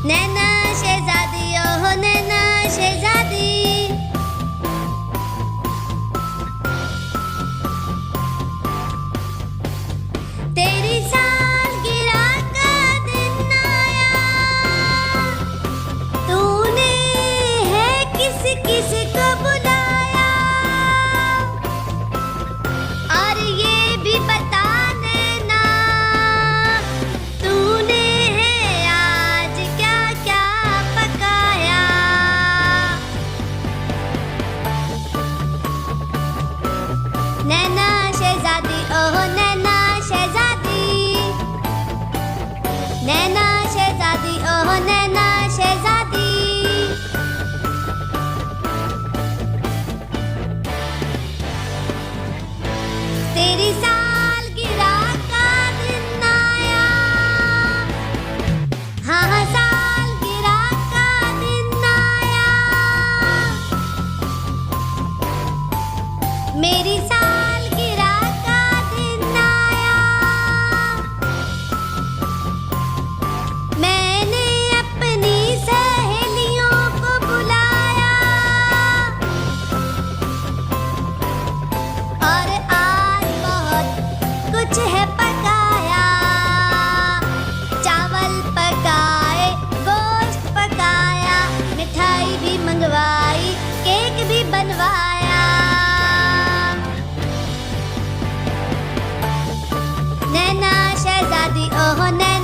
नैना शहजादी ओहो नैना शहजादी। तेरी सालगिरह का दिन आया, तूने है किस किस को बुलाया, और ये भी बता देना तूने है आज क्या क्या पकाया। नैना शहजादी ओहो नैना शहजादी, नैना शहजादी ओहो नैना शहजादी। तेरी सालगिरह का दिन आया, हाँ हाँ सालगिरह का दिन आया, मेरी सालगिरह का दिन आया। मैंने अपनी सहेलियों को बुलाया, और आज बहुत कुछ है पकाया। चावल पकाए, गोश्त पकाया, मिठाई भी मंगवाई, केक भी बनवाया। नैना शहजादी ओहो नैना